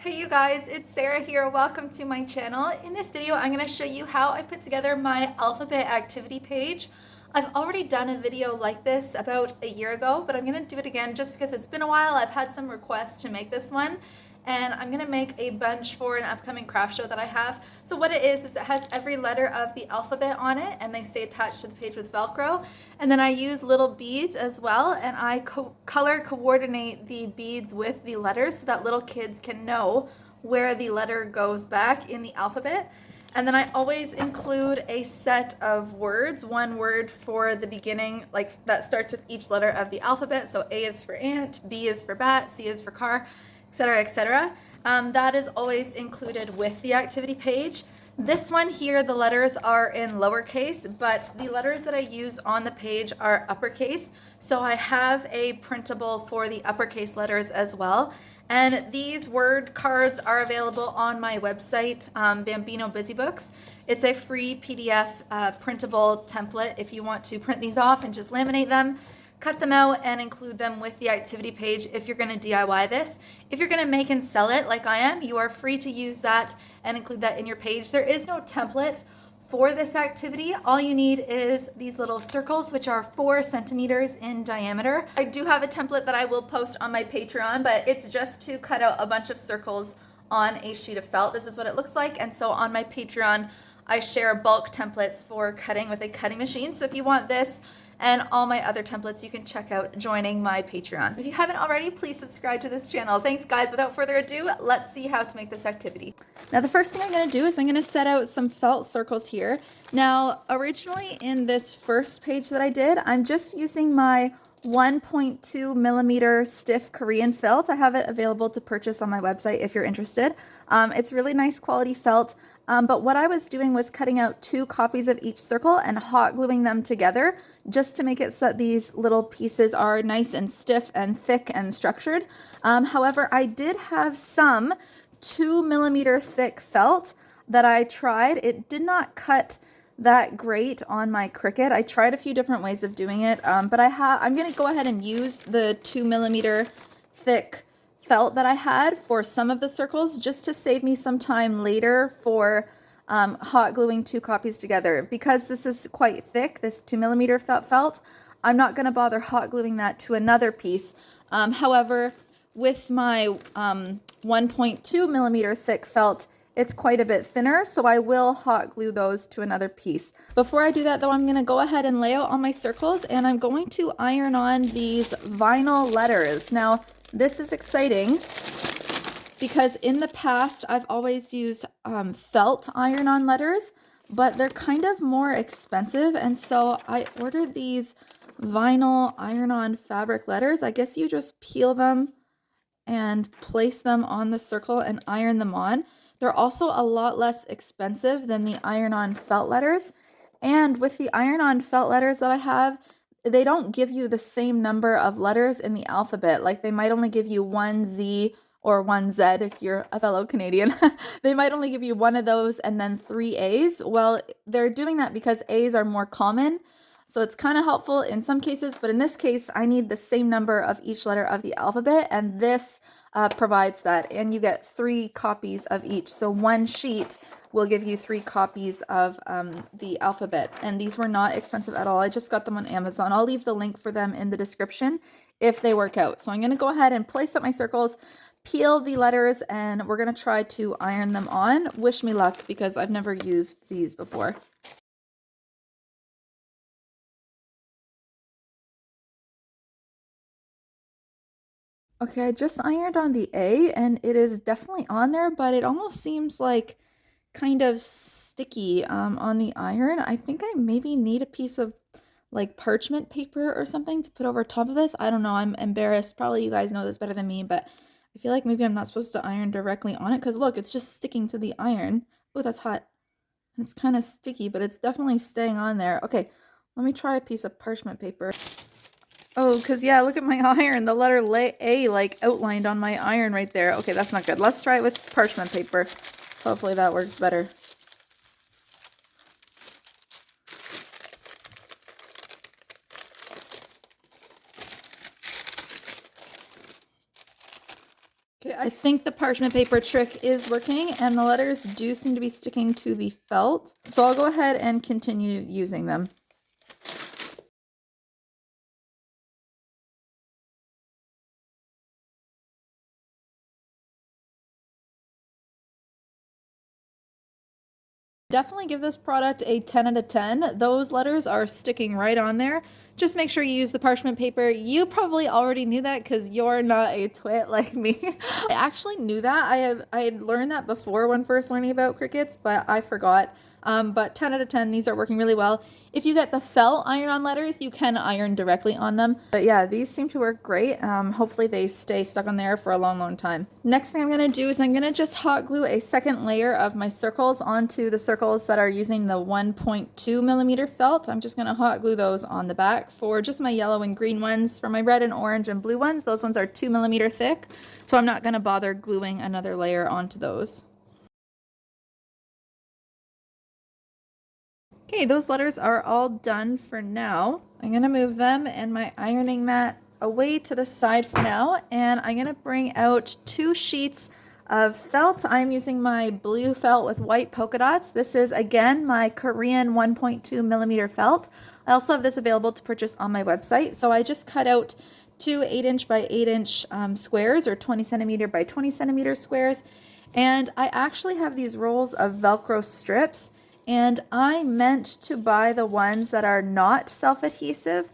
Hey you guys, it's Sarah here. Welcome to my channel. In this video, I'm going to show you how I put together my alphabet activity page. I've already done a video like this about a year ago, but I'm going to do it again just because it's been a while. I've had some requests to make this one, and I'm going to make a bunch for an upcoming craft show that I have. So what it is it has every letter of the alphabet on it, and they stay attached to the page with Velcro. And then I use little beads as well, and I color coordinate the beads with the letters so that little kids can know where the letter goes back in the alphabet. And then I always include a set of words, one word for the beginning, like that starts with each letter of the alphabet. So A is for ant, B is for bat, C is for car, etc., etc. That is always included with the activity page. This one here, the letters are in lowercase, but the letters that I use on the page are uppercase. So I have a printable for the uppercase letters as well. And these word cards are available on my website, Bambino Busy Books. It's a free PDF printable template if you want to print these off and just laminate them, cut them out, and include them with the activity page if you're going to DIY this. If you're going to make and sell it like I am, you are free to use that and include that in your page. There is no template for this activity. All you need is these little circles, which are 4 centimeters in diameter. I do have a template that I will post on my Patreon, but it's just to cut out a bunch of circles on a sheet of felt. This is what it looks like. And so on my Patreon, I share bulk templates for cutting with a cutting machine. So if you want this and all my other templates, you can check out joining my Patreon. If you haven't already, please subscribe to this channel. Thanks guys. Without further ado, let's see how to make this activity. Now the first thing I'm going to do is I'm going to set out some felt circles here. Now originally in this first page that I did, I'm just using my 1.2 millimeter stiff Korean felt. I have it available to purchase on my website if you're interested. It's really nice quality felt. But what I was doing was cutting out 2 copies of each circle and hot gluing them together just to make it so that these little pieces are nice and stiff and thick and structured. However, I did have some 2 millimeter thick felt that I tried. It did not cut that great on my Cricut. I tried a few different ways of doing it, but I'm going to go ahead and use the 2 millimeter thick felt that I had for some of the circles just to save me some time later for hot gluing 2 copies together. Because this is quite thick, this 2 millimeter felt, I'm not going to bother hot gluing that to another piece. However, with my 1.2 millimeter thick felt, it's quite a bit thinner, so I will hot glue those to another piece. Before I do that though, I'm going to go ahead and lay out all my circles, and I'm going to iron on these vinyl letters. Now, this is exciting because in the past I've always used felt iron-on letters, but they're kind of more expensive, and so I ordered these vinyl iron-on fabric letters. I guess you just peel them and place them on the circle and iron them on. They're also a lot less expensive than the iron-on felt letters, and with the iron-on felt letters that I have, they don't give you the same number of letters in the alphabet. Like they might only give you 1 Z or 1 Z if you're a fellow Canadian. They might only give you 1 of those and then 3 A's. Well, they're doing that because A's are more common. So it's kind of helpful in some cases, but in this case, I need the same number of each letter of the alphabet, and this provides that. And you get 3 copies of each. So one sheet will give you 3 copies of the alphabet. And these were not expensive at all. I just got them on Amazon. I'll leave the link for them in the description if they work out. So I'm going to go ahead and place up my circles, peel the letters, and we're going to try to iron them on. Wish me luck because I've never used these before. Okay, I just ironed on the A and it is definitely on there, but it almost seems like kind of sticky on the iron. I think I maybe need a piece of like parchment paper or something to put over top of this. I don't know. I'm embarrassed. Probably you guys know this better than me, but I feel like maybe I'm not supposed to iron directly on it because look, it's just sticking to the iron. Oh, that's hot. It's kind of sticky, but it's definitely staying on there. Okay, let me try a piece of parchment paper. Oh, because yeah, look at my iron. The letter A like outlined on my iron right there. Okay, that's not good. Let's try it with parchment paper. Hopefully that works better. Okay, I think the parchment paper trick is working, and the letters do seem to be sticking to the felt. So I'll go ahead and continue using them. Definitely give this product a 10 out of 10. Those letters are sticking right on there. Just make sure you use the parchment paper. You probably already knew that because you're not a twit like me. I actually knew that. I had learned that before when first learning about Cricuts, but I forgot. But 10 out of 10, these are working really well. If you get the felt iron-on letters, you can iron directly on them. But yeah, these seem to work great. Hopefully they stay stuck on there for a long, long time. Next thing I'm gonna do is I'm gonna just hot glue a second layer of my circles onto the circles that are using the 1.2 millimeter felt. I'm just gonna hot glue those on the back for just my yellow and green ones. For my red and orange and blue ones, those ones are 2 millimeter thick. So I'm not gonna bother gluing another layer onto those. Okay, those letters are all done for now. I'm going to move them and my ironing mat away to the side for now, and I'm going to bring out 2 sheets of felt. I'm using my blue felt with white polka dots. This is, again, my Korean 1.2 millimeter felt. I also have this available to purchase on my website. So I just cut out 2 8-inch by 8-inch squares, or 20 centimeter by 20 centimeter squares. And I actually have these rolls of Velcro strips. And I meant to buy the ones that are not self-adhesive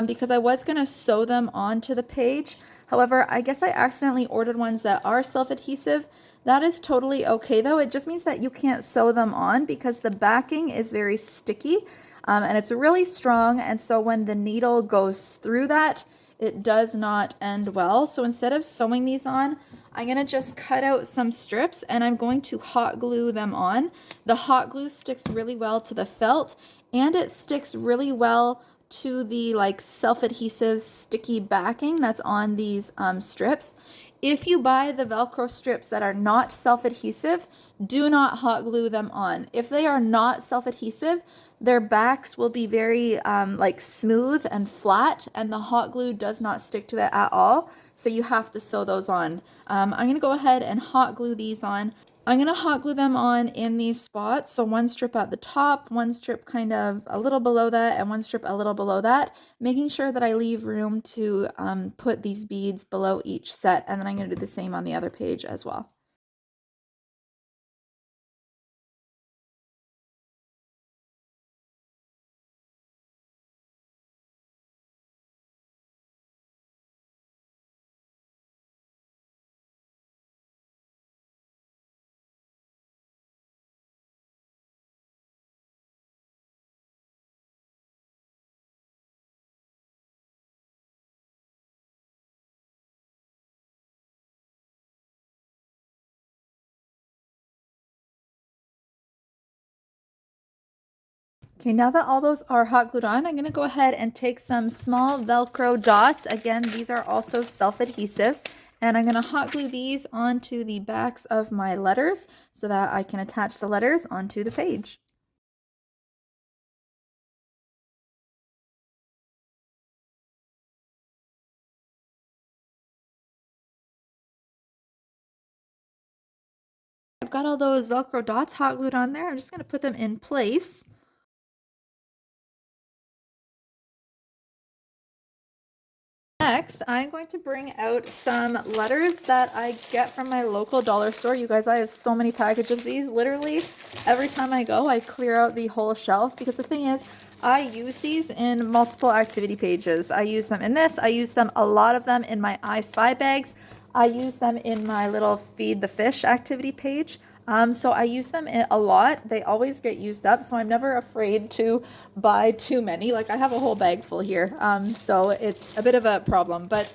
because I was going to sew them onto the page. However, I guess I accidentally ordered ones that are self-adhesive. That is totally okay though. It just means that you can't sew them on because the backing is very sticky and it's really strong. And so when the needle goes through that, it does not end well. So instead of sewing these on, I'm going to just cut out some strips and I'm going to hot glue them on. The hot glue sticks really well to the felt, and it sticks really well to the like self-adhesive sticky backing that's on these strips. If you buy the Velcro strips that are not self-adhesive, do not hot glue them on. If they are not self-adhesive, their backs will be very like smooth and flat, and the hot glue does not stick to it at all. So you have to sew those on. I'm going to go ahead and hot glue these on. I'm going to hot glue them on in these spots. So one strip at the top, one strip kind of a little below that, and one strip a little below that, making sure that I leave room to put these beads below each set. And then I'm going to do the same on the other page as well. Okay, now that all those are hot glued on, I'm going to go ahead and take some small Velcro dots. Again, these are also self-adhesive. And I'm going to hot glue these onto the backs of my letters so that I can attach the letters onto the page. I've got all those Velcro dots hot glued on there. I'm just going to put them in place. Next, I'm going to bring out some letters that I get from my local dollar store. You guys, I have so many packages of these. Literally, every time I go, I clear out the whole shelf because the thing is, I use these in multiple activity pages. I use them in this. I use them, a lot of them, in my I Spy bags. I use them in my little Feed the Fish activity page. So I use them a lot. They always get used up, so I'm never afraid to buy too many. Like I have a whole bag full here, so it's a bit of a problem. But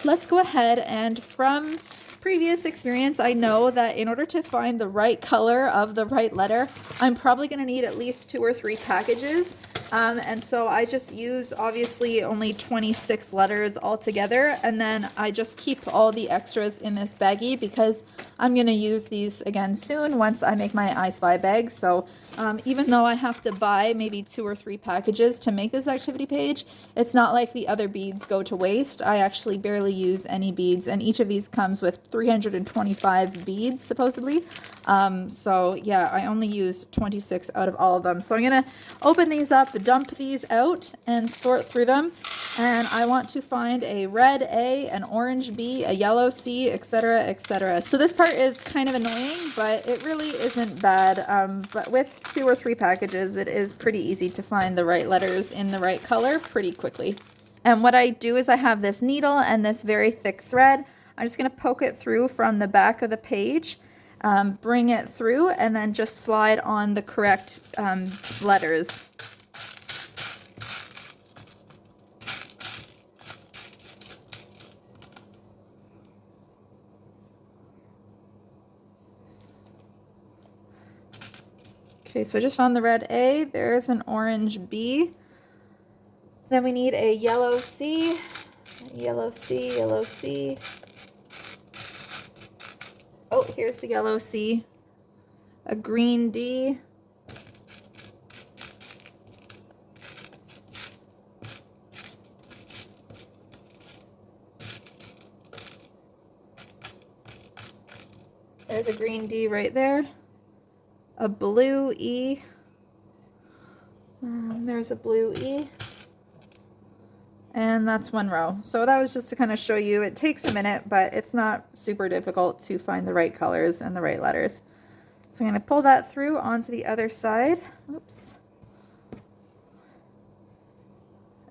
let's go ahead, and from previous experience, I know that in order to find the right color of the right letter, I'm probably going to need at least 2 or 3 packages. And so I just use obviously only 26 letters altogether, and then I just keep all the extras in this baggie because I'm going to use these again soon once I make my I Spy bag. So even though I have to buy maybe 2 or 3 packages to make this activity page, it's not like the other beads go to waste. I actually barely use any beads, and each of these comes with 325 beads supposedly. So yeah, I only use 26 out of all of them. So I'm gonna open these up, dump these out, and sort through them. And I want to find a red A, an orange B, a yellow C, etc., etc. So this part is kind of annoying, but it really isn't bad. But with 2 or 3 packages, it is pretty easy to find the right letters in the right color pretty quickly. And what I do is I have this needle and this very thick thread. I'm just going to poke it through from the back of the page, bring it through, and then just slide on the correct letters. Okay, so I just found the red A. There's an orange B. Then we need a yellow C, yellow C, yellow C. Oh, here's the yellow C. A green D. There's a green D right there. A blue E. There's a blue E. And that's one row. So that was just to kind of show you, it takes a minute, but it's not super difficult to find the right colors and the right letters. So I'm going to pull that through onto the other side. Oops.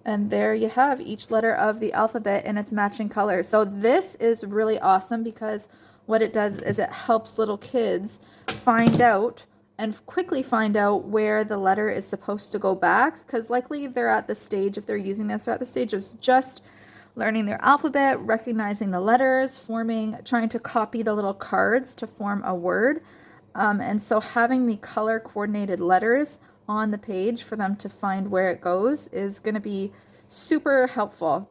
And there you have each letter of the alphabet in its matching color. So this is really awesome because what it does is it helps little kids find out and quickly find out where the letter is supposed to go back, because likely they're at the stage, if they're using this, they're at the stage of just learning their alphabet, recognizing the letters, trying to copy the little cards to form a word. And so having the color coordinated letters on the page for them to find where it goes is going to be super helpful.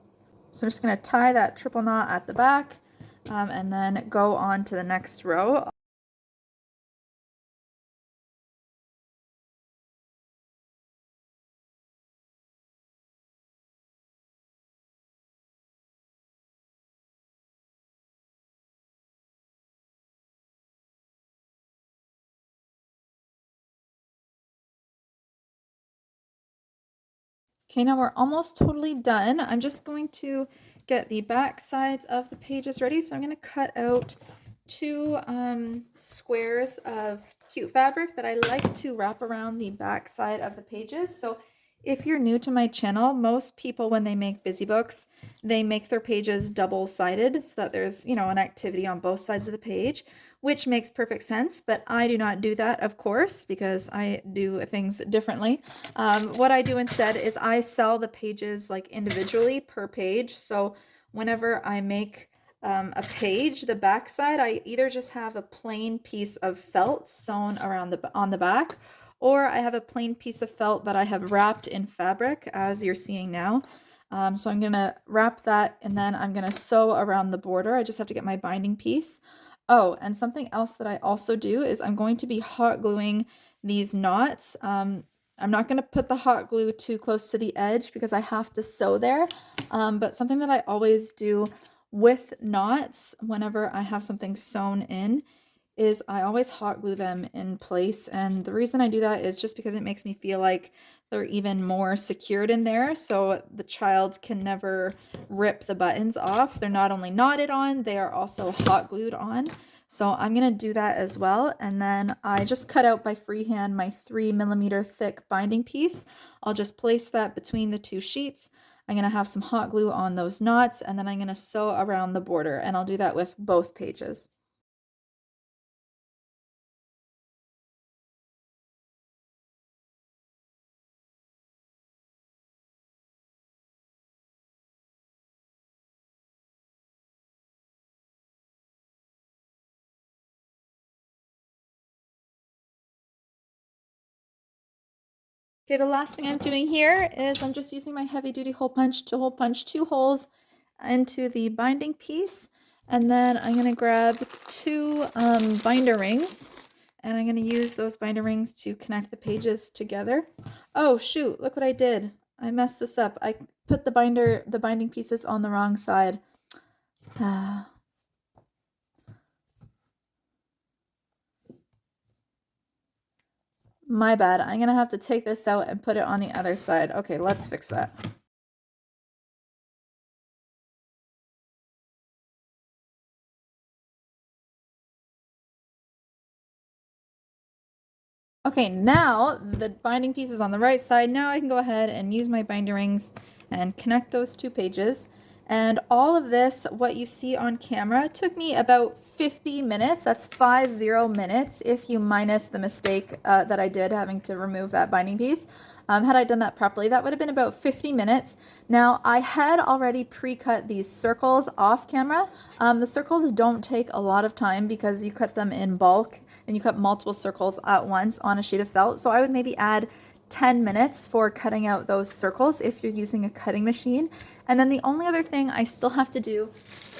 So I'm just going to tie that triple knot at the back and then go on to the next row. Okay, now we're almost totally done. I'm just going to get the back sides of the pages ready. So I'm going to cut out 2 squares of cute fabric that I like to wrap around the back side of the pages. So if you're new to my channel, most people, when they make busy books, they make their pages double-sided so that there's, you know, an activity on both sides of the page, which makes perfect sense, but I do not do that, of course, because I do things differently. What I do instead is I sell the pages like individually per page. So whenever I make a page, the back side, I either just have a plain piece of felt sewn around on the back, or I have a plain piece of felt that I have wrapped in fabric, as you're seeing now. So I'm going to wrap that, and then I'm going to sew around the border. I just have to get my binding piece. Oh, and something else that I also do is I'm going to be hot gluing these knots. I'm not going to put the hot glue too close to the edge because I have to sew there. But something that I always do with knots whenever I have something sewn in is I always hot glue them in place. And the reason I do that is just because it makes me feel like they're even more secured in there, so the child can never rip the buttons off. They're not only knotted on, they are also hot glued on. So I'm going to do that as well. And then I just cut out by freehand my 3mm thick binding piece. I'll just place that between the 2 sheets. I'm going to have some hot glue on those knots, and then I'm going to sew around the border, and I'll do that with both pages. Okay, the last thing I'm doing here is I'm just using my heavy duty hole punch to hole punch 2 holes into the binding piece. And then I'm going to grab 2 binder rings, and I'm going to use those binder rings to connect the pages together. Oh shoot, look what I did. I messed this up. I put the binding pieces on the wrong side. My bad. I'm going to have to take this out and put it on the other side. Okay, let's fix that. Okay, now the binding piece is on the right side. Now I can go ahead and use my binder rings and connect those 2 pages. And all of this, what you see on camera, took me about 50 minutes. That's 50 minutes if you minus the mistake that I did having to remove that binding piece. Had I done that properly, that would have been about 50 minutes. Now, I had already pre-cut these circles off camera. The circles don't take a lot of time because you cut them in bulk and you cut multiple circles at once on a sheet of felt. So I would maybe add 10 minutes for cutting out those circles if you're using a cutting machine. And then the only other thing I still have to do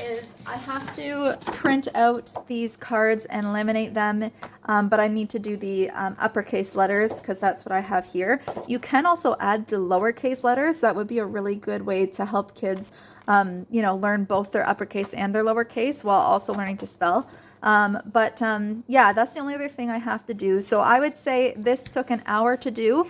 is I have to print out these cards and laminate them, but I need to do the uppercase letters because that's what I have here. You can also add the lowercase letters. That would be a really good way to help kids, learn both their uppercase and their lowercase while also learning to spell. Yeah, that's the only other thing I have to do. So I would say this took an hour to do,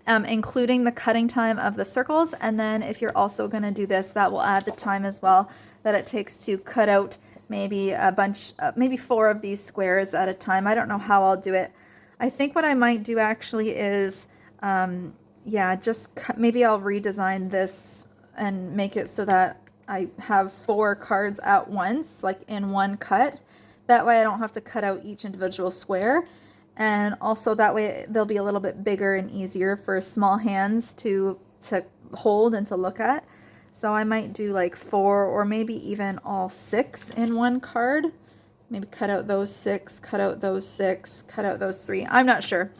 including the cutting time of the circles. And then if you're also going to do this, that will add the time as well that it takes to cut out maybe a bunch, maybe 4 of these squares at a time. I don't know how I'll do it. I think what I might do actually is, maybe I'll redesign this and make it so that I have 4 cards at once, like in one cut. That way I don't have to cut out each individual square. And also that way they'll be a little bit bigger and easier for small hands to hold and to look at. So I might do like 4 or maybe even all 6 in one card. Maybe cut out those 6, cut out those 6, cut out those 3. I'm not sure.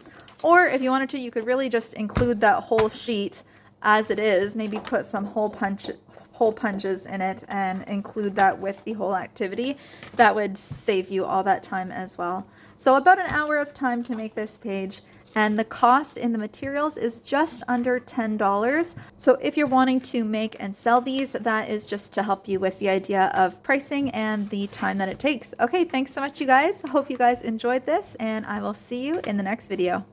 Or if you wanted to, you could really just include that whole sheet as it is. Maybe put some hole punches in it and include that with the whole activity. That would save you all that time as well. So about an hour of time to make this page, and the cost in the materials is just under $10. So if you're wanting to make and sell these, that is just to help you with the idea of pricing and the time that it takes. Okay, thanks so much, you guys. I hope you guys enjoyed this, and I will see you in the next video.